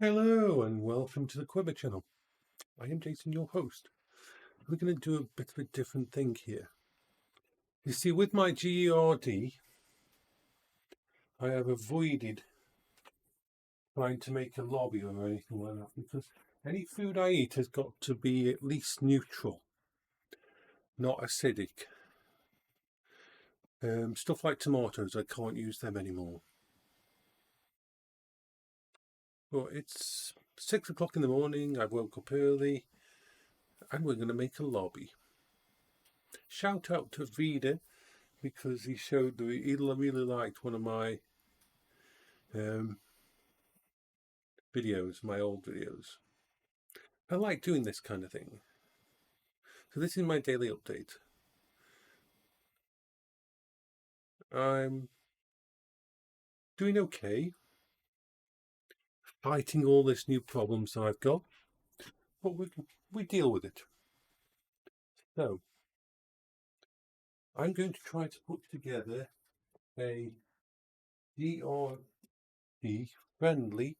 Hello and welcome to the Quiver channel. I am Jason, your host. We're going to do a bit of a different thing here. You see, with my GERD, I have avoided trying to make a lobby or anything like that because any food I eat has got to be at least neutral, not acidic. Stuff like tomatoes, I can't use them anymore. But it's 6 o'clock in the morning, I woke up early, and we're going to make a lobby. Shout out to Vida because he really liked one of my videos, my old videos. I like doing this kind of thing. So this is my daily update. I'm doing okay, fighting all this new problems I've got, but we deal with it. So I'm going to try to put together a GRD friendly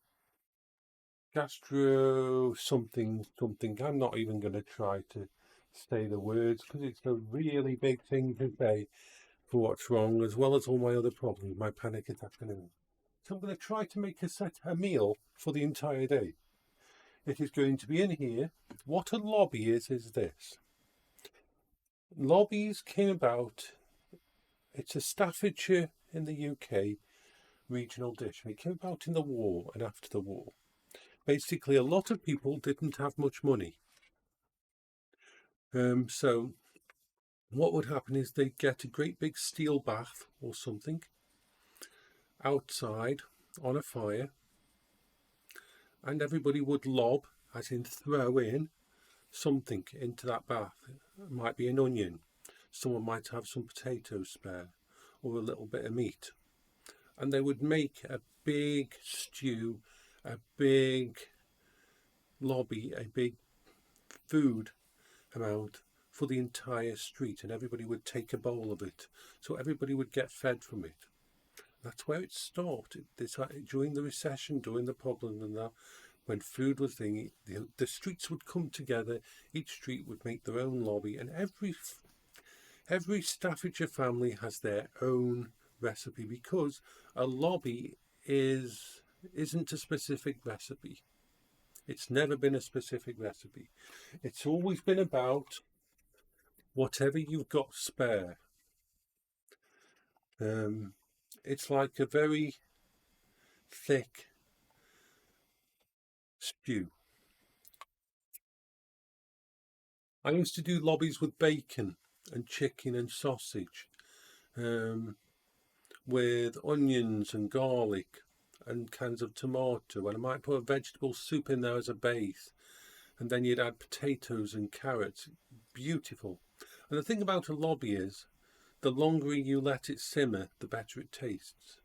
gastro something. I'm not even going to try to say the words because it's a really big thing to say for what's wrong, as well as all my other problems, my panic attack and everything. So I'm going to try to make a meal for the entire day. It is going to be in here. What a lobby is this. Lobbies came about, it's a Staffordshire in the UK regional dish. And it came about in the war and after the war. Basically, a lot of people didn't have much money. So what would happen is they'd get a great big steel bath or something outside on a fire, and everybody would lob, as in throw in, something into that bath. It might be an onion. Someone might have some potatoes spare or a little bit of meat. And they would make a big stew, a big lobby, a big food amount for the entire street, and everybody would take a bowl of it. So everybody would get fed from it. That's where it started. During the recession, during the problem and that, when food was thingy, the streets would come together. Each street would make their own lobby, and every Staffordshire family has their own recipe because a lobby isn't a specific recipe. It's never been a specific recipe. It's always been about whatever you've got spare. It's like a very thick stew. I used to do lobbies with bacon and chicken and sausage, with onions and garlic and cans of tomato, and I might put a vegetable soup in there as a base, and then you'd add potatoes and carrots. Beautiful. And the thing about a lobby is, the longer you let it simmer, the better it tastes.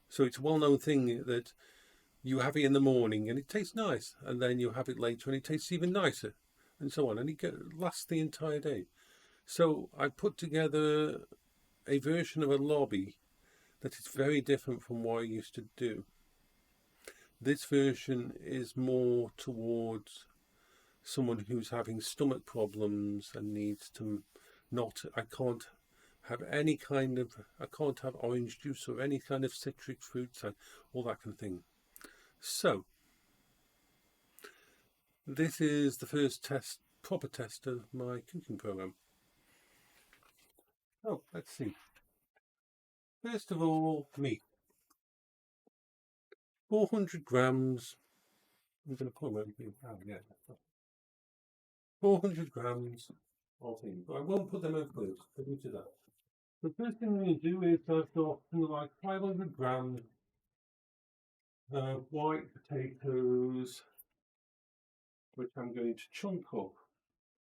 So it's a well-known thing that you have it in the morning and it tastes nice, and then you have it later and it tastes even nicer, and so on, and it lasts the entire day. So I put together a version of a lobby that is very different from what I used to do. This version is more towards someone who's having stomach problems and needs to I can't have I can't have orange juice or any kind of citric fruits and all that kind of thing. So this is the first proper test of my cooking program. Oh, let's see. First of all, meat. 400 grams. I'm going to put them over. Oh, yeah. 400 grams of things. But I won't put them over first. I'll do to that. The first thing I'm going to do is I've got something like 500 grams white potatoes, which I'm going to chunk up.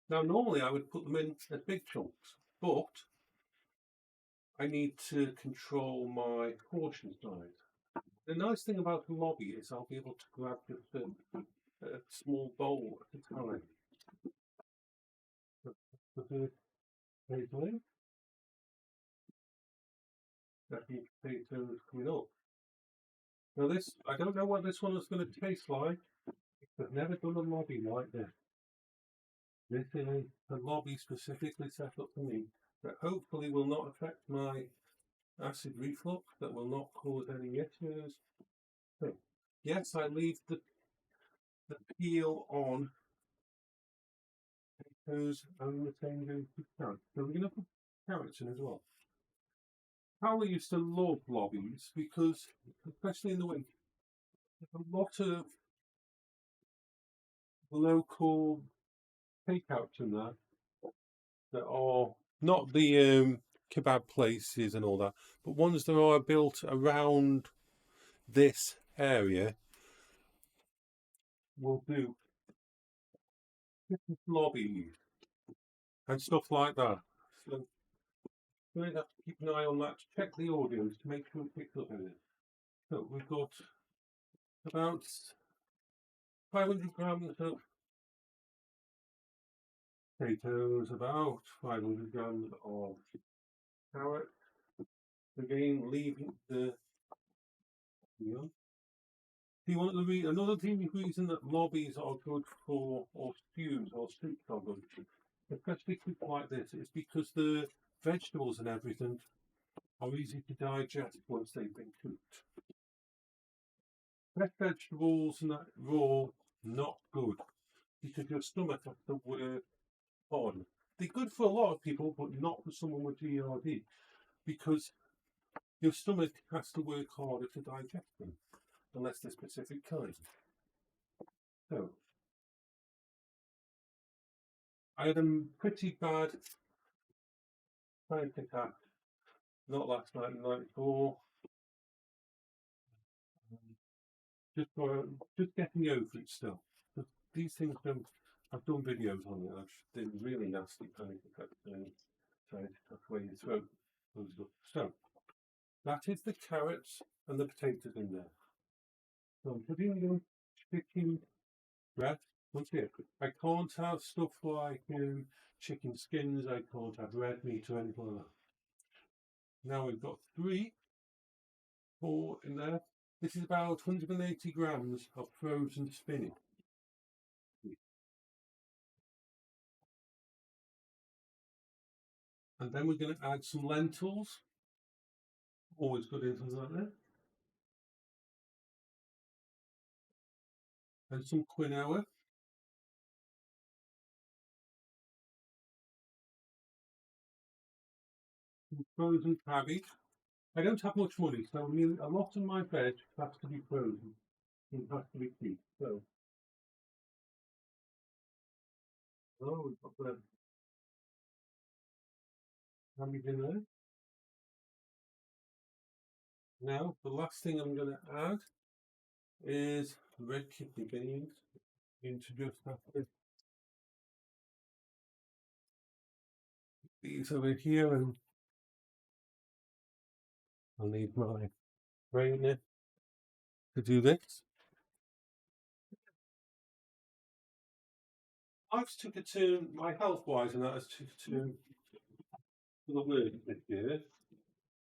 Now, normally I would put them in as big chunks, but I need to control my portion size. The nice thing about a lobby is I'll be able to grab just a small bowl at a time. The first potato in, second potatoes coming up. Now this, I don't know what this one is going to taste like. I've never done a lobby like this. This is a lobby specifically set up for me that hopefully will not affect my acid reflux, that will not cause any issues. So, yes, I leave the peel on because I'm the same goes with carrots. So we're going to put carrots in as well. Paula used to love lobbies because, especially in the winter, there's a lot of local takeouts in there that are not the kebab places and all that, but ones that are built around this area will do lobbies and stuff like that. So we have to keep an eye on that to check the audience to make sure it picks up in it. So we've got about 500 grams of potatoes, about 500 grams of carrot. Again, leaving the peel. See, another reason that lobbies are good for, or stews or soups are good, especially soup like this, is because the vegetables and everything are easy to digest once they've been cooked. Fresh vegetables and that raw, not good, because your stomach has to work harder. They're good for a lot of people, but not for someone with GERD, because your stomach has to work harder to digest them, unless they're specific kinds. So, I had a pretty bad panic attack, not last night, the night before. Just getting over it still. But these things don't. I've done videos on it. I've done really nasty panic attacks trying to tuck away your throat. So that is the carrots and the potatoes in there. So I'm putting in chicken breast. Once again, I can't have stuff like chicken skins. I can't have red meat or anything like that. Now we've got 4 in there. This is about 180 grams of frozen spinach. And then we're going to add some lentils. Always good into that. And some quinoa. Some frozen cabbage. I don't have much money, so a lot of my veg has to be frozen. It has to be cheap. So, we've got the cabbage in there. Now, the last thing I'm going to add is red kidney beans. Into just after these over here, and I'll need my grainer to do this. I've took a turn, my health wise, and that has took a turn for the worse this year.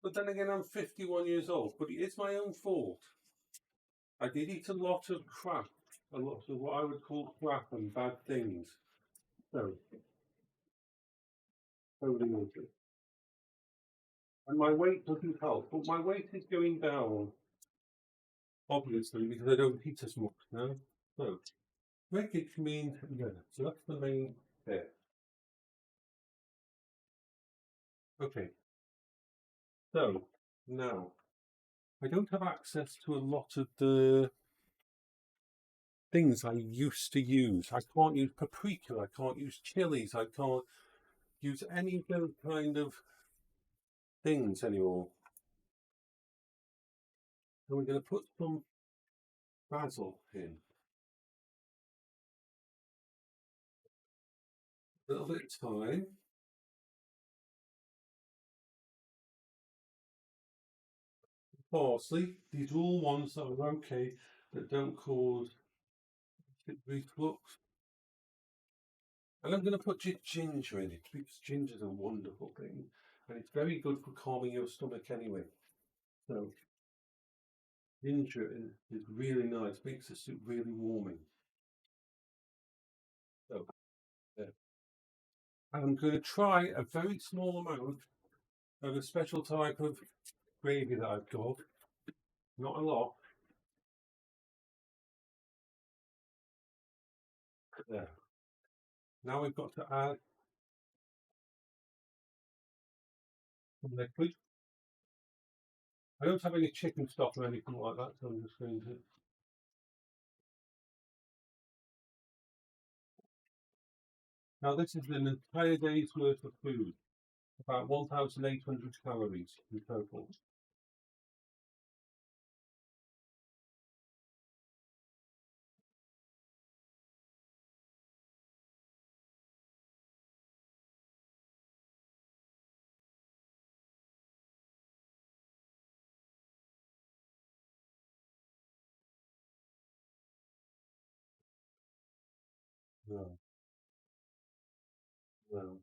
But then again, I'm 51 years old, but it's my own fault. I did eat a lot of crap, a lot of what I would call crap and bad things. So, holding on to it. And my weight doesn't help, but my weight is going down, obviously, because I don't eat as much now. So, wreckage means, yeah, so that's the main bit. Okay, so now I don't have access to a lot of the things I used to use. I can't use paprika, I can't use chilies, I can't use any of those kind of things anymore. So we're going to put some basil in. A little bit of thyme. Parsley. These are all ones that are okay, that don't cause reflux. And I'm going to put ginger in it because ginger is a wonderful thing, and it's very good for calming your stomach anyway. So Ginger is really nice, makes the soup really warming. So, I'm going to try a very small amount of a special type of gravy that I've got. Not a lot. There. Now we've got to add some liquid. I don't have any chicken stock or anything like that, so I'm just going to. Now this is an entire day's worth of food, about 1,800 calories in total. No, no,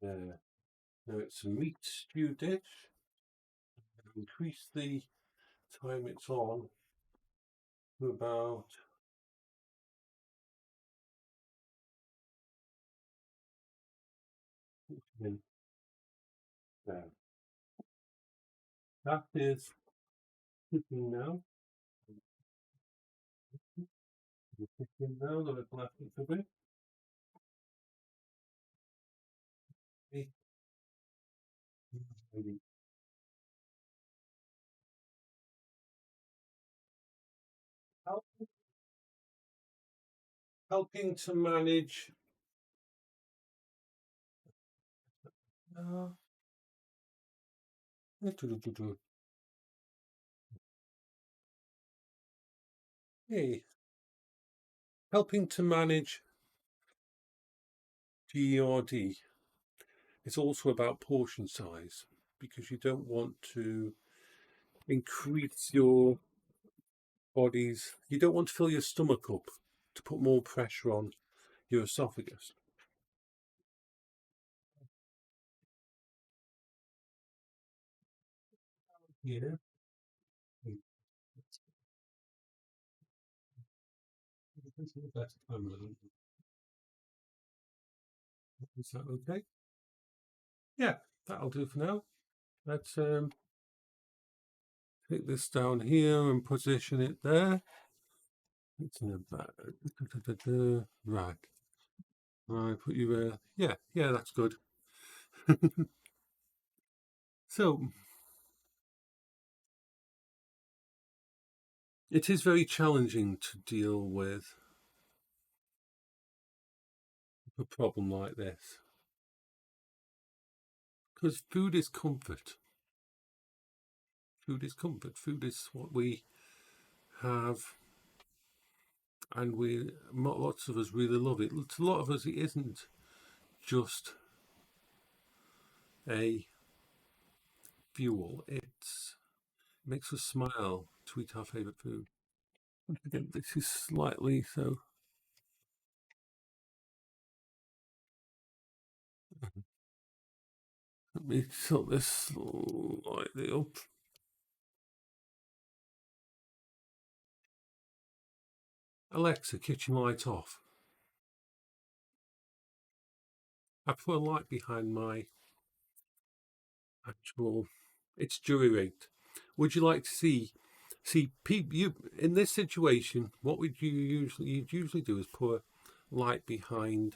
there. Now it's a meat stew dish. Increase the time it's on to about there. That is cooking now. Cooking now that I've left it a bit. Maybe help, helping to manage. Uh, hey, helping to manage GERD. It's also about portion size because you don't want to increase your body's. You don't want to fill your stomach up to put more pressure on your esophagus. Yeah. Is that okay? Yeah, that'll do for now. Let's take this down here and position it there. It's in the back. Right. Right, put you yeah, yeah, that's good. So it is very challenging to deal with a problem like this because food is comfort. Food is comfort. Food is what we have, and lots of us really love it. To a lot of us, it isn't just a fuel. It makes us smile to eat our favourite food. Again, this is slightly so. Let me tilt this slightly up. Alexa, kitchen light off. I put a light behind my actual. It's jury rigged. Would you like to see people? You in this situation, what would you'd usually do is put a light behind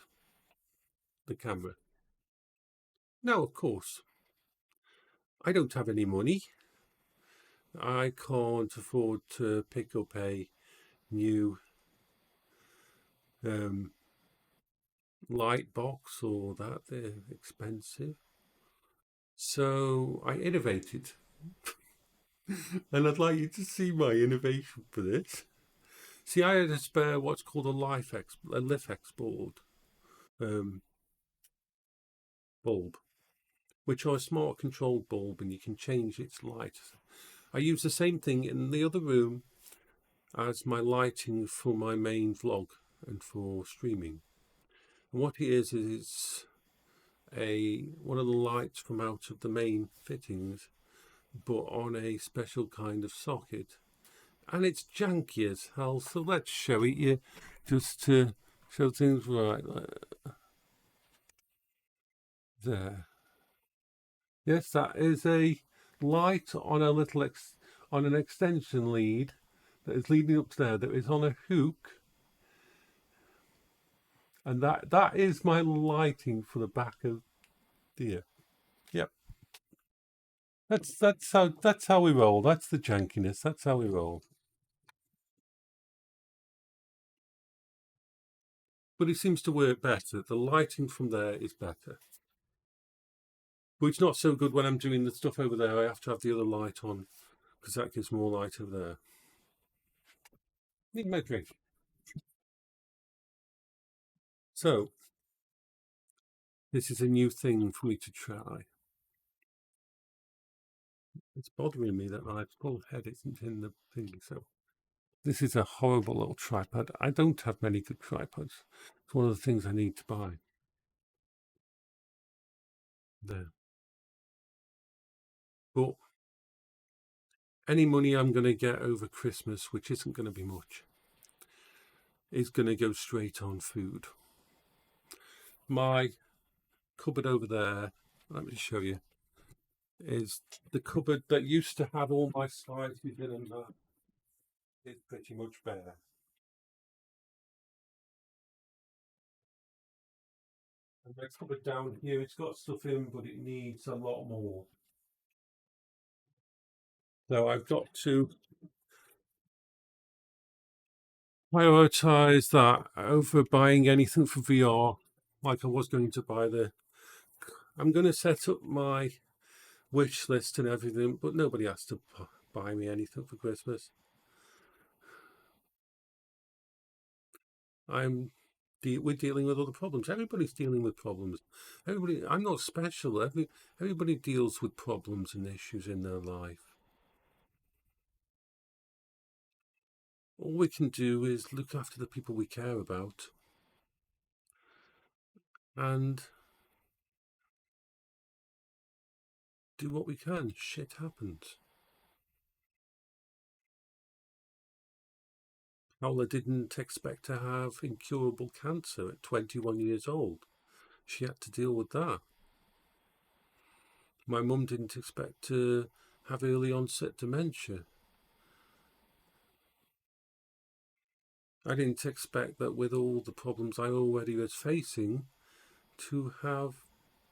the camera. Now, of course, I don't have any money. I can't afford to pick up a new um, light box or that. They're expensive. So I innovated, and I'd like you to see my innovation for this. See, I had a spare what's called a LIFX board um, bulb, which are a smart controlled bulb, and you can change its light. I use the same thing in the other room as my lighting for my main vlog and for streaming. And what it is it's one of the lights from out of the main fittings, but on a special kind of socket, and it's janky as hell. So let's show it you, just to show things right there. Yes, that is a light on a little on an extension lead that is leading up to there. That is on a hook, and that is my lighting for the back of the ear. Yep, that's how we roll. That's the jankiness. That's how we roll. But it seems to work better. The lighting from there is better. But it's not so good when I'm doing the stuff over there. I have to have the other light on because that gives more light over there. Need my drink. So this is a new thing for me to try. It's bothering me that my full head isn't in the thing. So this is a horrible little tripod. I don't have many good tripods. It's one of the things I need to buy. There. But any money I'm going to get over Christmas, which isn't going to be much, is going to go straight on food. My cupboard over there, let me show you, is the cupboard that used to have all my slides within, and that is pretty much bare. And my cupboard down here, it's got stuff in, but it needs a lot more. So I've got to prioritize that over buying anything for VR, like I was going to buy the. I'm going to set up my wish list and everything, but nobody has to buy me anything for Christmas. We're dealing with other problems. Everybody's dealing with problems. Everybody. I'm not special. Everybody deals with problems and issues in their life. All we can do is look after the people we care about, and do what we can. Shit happens. Paula didn't expect to have incurable cancer at 21 years old. She had to deal with that. My mum didn't expect to have early onset dementia. I didn't expect that with all the problems I already was facing to have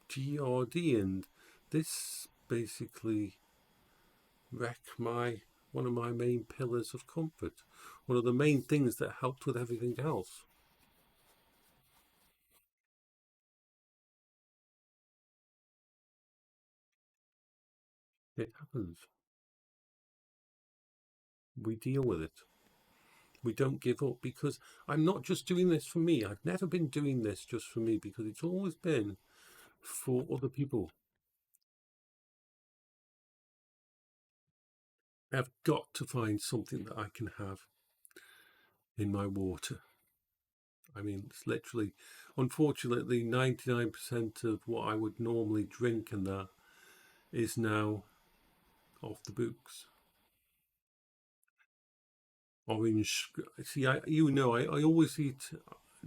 GERD, and this basically wrecked one of my main pillars of comfort, one of the main things that helped with everything else. It happens. We deal with it. We don't give up, because I'm not just doing this for me. I've never been doing this just for me, because it's always been for other people. I've got to find something that I can have in my water. I mean, it's literally, unfortunately, 99% of what I would normally drink and that is now off the books. Orange. See, I always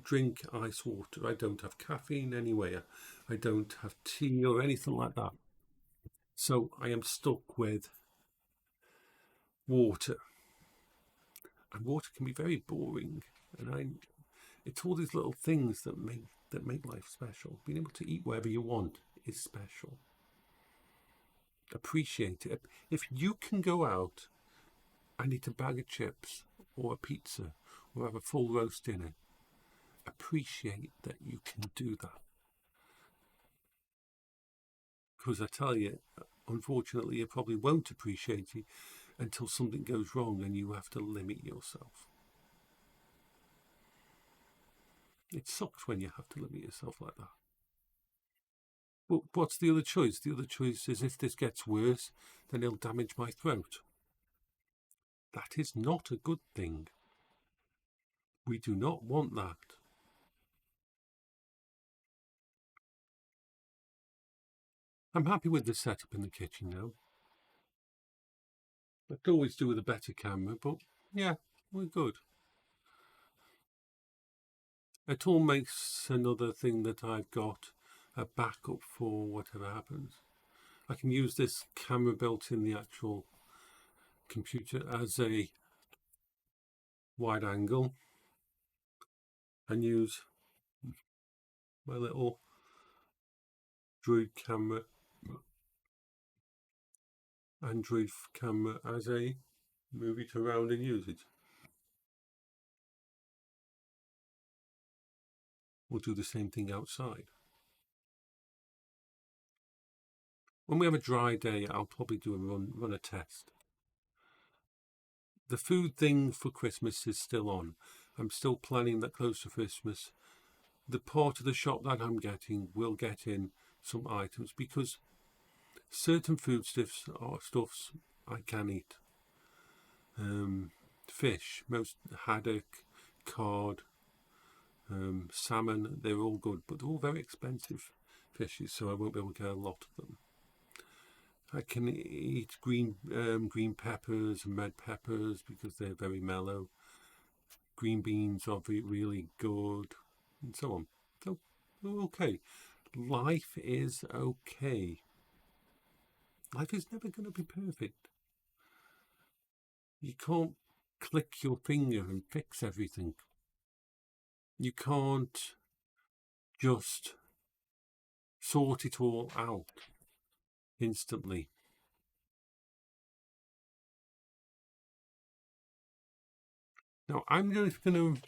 drink ice water. I don't have caffeine anywhere. I don't have tea or anything like that. So I am stuck with water. And water can be very boring. And it's all these little things that make life special. Being able to eat wherever you want is special. Appreciate it. If you can go out and eat a bag of chips or a pizza or have a full roast dinner, appreciate that you can do that. Because I tell you, unfortunately, you probably won't appreciate it until something goes wrong and you have to limit yourself. It sucks when you have to limit yourself like that. But what's the other choice? The other choice is, if this gets worse, then it'll damage my throat. That is not a good thing. We do not want that. I'm happy with the setup in the kitchen now. I could always do with a better camera, but yeah, we're good. It all makes another thing that I've got a backup for whatever happens. I can use this camera built in the actual computer as a wide angle and use my little Android camera as a move it around and use it. We'll do the same thing outside. When we have a dry day, I'll probably do a run a test. The food thing for Christmas is still on. I'm still planning that close to Christmas. The part of the shop that I'm getting will get in some items because certain foodstuffs are stuffs I can eat. Fish, most haddock, cod, salmon, they're all good, but they're all very expensive fishes, so I won't be able to get a lot of them. I can eat green peppers and red peppers because they're very mellow. Green beans are really good, and so on. So we're okay. Life is okay. Life is never going to be perfect. You can't click your finger and fix everything. You can't just sort it all out instantly. Now, I'm just going to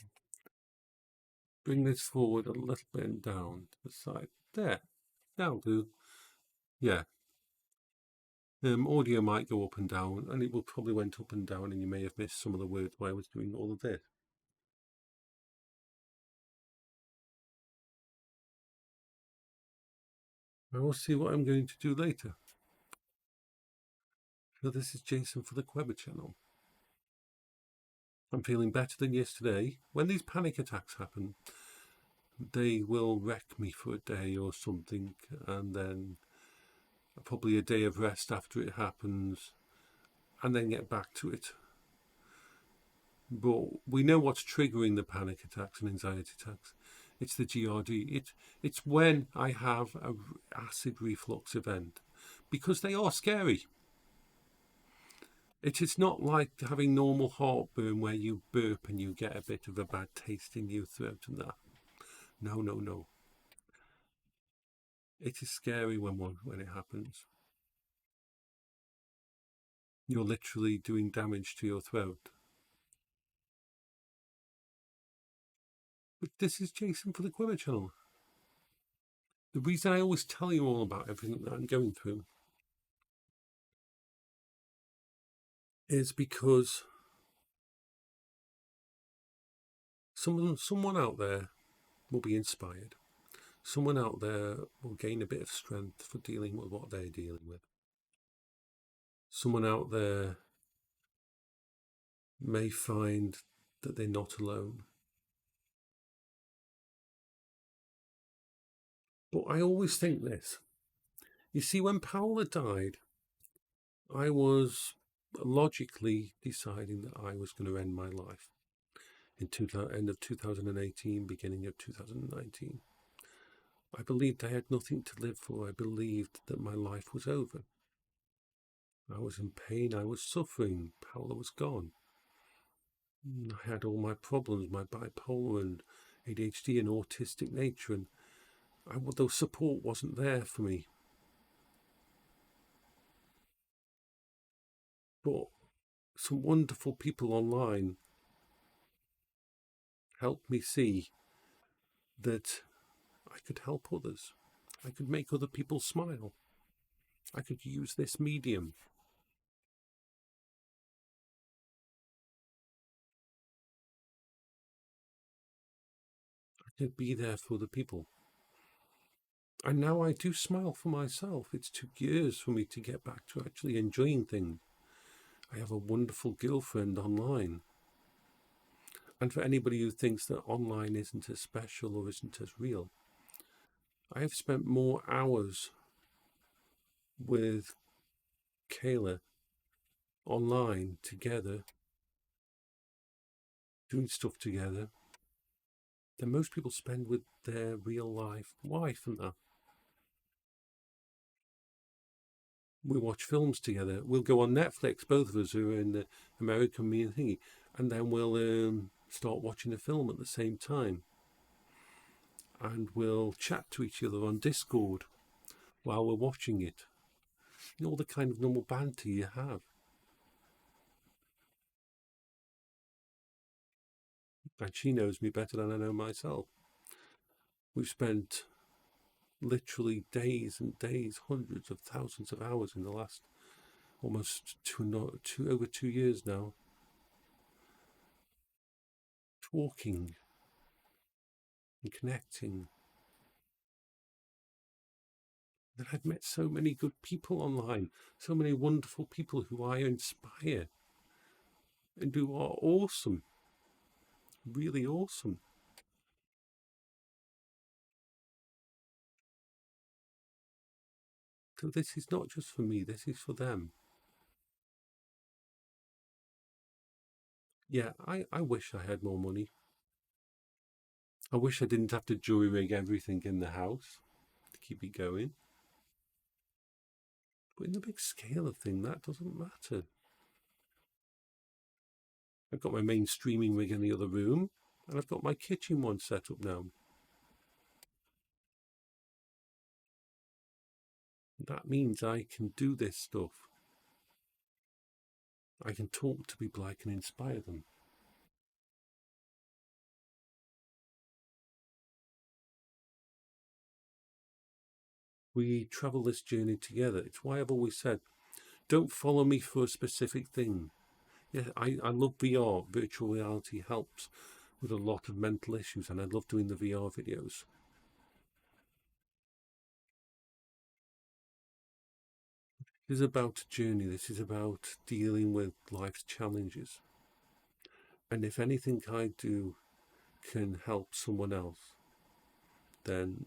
bring this forward a little bit and down to the side. There. That'll do. Yeah. Audio might go up and down, and it will probably went up and down, and you may have missed some of the words while I was doing all of this. I will see what I'm going to do later. So this is Jason for the Queber channel. I'm feeling better than yesterday. When these panic attacks happen, they will wreck me for a day or something, and then probably a day of rest after it happens, and then get back to it. But we know what's triggering the panic attacks and anxiety attacks. It's the GERD. It's when I have an acid reflux event, because they are scary. It is not like having normal heartburn where you burp and you get a bit of a bad taste in your throat and that. No, no, no. It is scary when it happens. You're literally doing damage to your throat. But this is Jason for the Queber channel. The reason I always tell you all about everything that I'm going through is because someone out there will be inspired. Someone out there will gain a bit of strength for dealing with what they're dealing with. Someone out there may find that they're not alone. But I always think this. You see, when Paola died, I was logically deciding that I was going to end my life in end of 2018, beginning of 2019. I believed I had nothing to live for. I believed that my life was over. I was in pain. I was suffering. Paola was gone. I had all my problems, my bipolar and ADHD and autistic nature, and the support wasn't there for me. But some wonderful people online helped me see that I could help others. I could make other people smile. I could use this medium. I could be there for the people. And now I do smile for myself. It's 2 years for me to get back to actually enjoying things. I have a wonderful girlfriend online. And for anybody who thinks that online isn't as special or isn't as real, I have spent more hours with Kayla online together, doing stuff together, than most people spend with their real life wife and that. We watch films together. We'll go on Netflix, both of us who are in the American me and thingy, and then we'll start watching a film at the same time. And we'll chat to each other on Discord while we're watching it. You know, all the kind of normal banter you have. And she knows me better than I know myself. We've spent literally days and days, hundreds of thousands of hours in the last almost over 2 years now, talking and connecting. And I've met so many good people online, so many wonderful people who I inspire and who are awesome, really awesome. So this is not just for me, this is for them. Yeah, I wish I had more money. I wish I didn't have to jury rig everything in the house to keep it going. But in the big scale of thing, that doesn't matter. I've got my main streaming rig in the other room, and I've got my kitchen one set up now. That means I can do this stuff. I can talk to people, I can inspire them. We travel this journey together. It's why I've always said, don't follow me for a specific thing. Yeah, I love VR. Virtual reality helps with a lot of mental issues, and I love doing the VR videos. This is about a journey. This is about dealing with life's challenges. And if anything I do can help someone else, then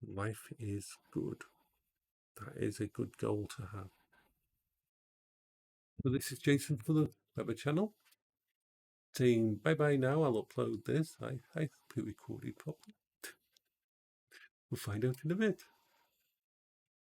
life is good. That is a good goal to have. So this is Jason for the Weber channel. Saying bye bye now. I'll upload this. I hope it recorded properly. We'll find out in a bit.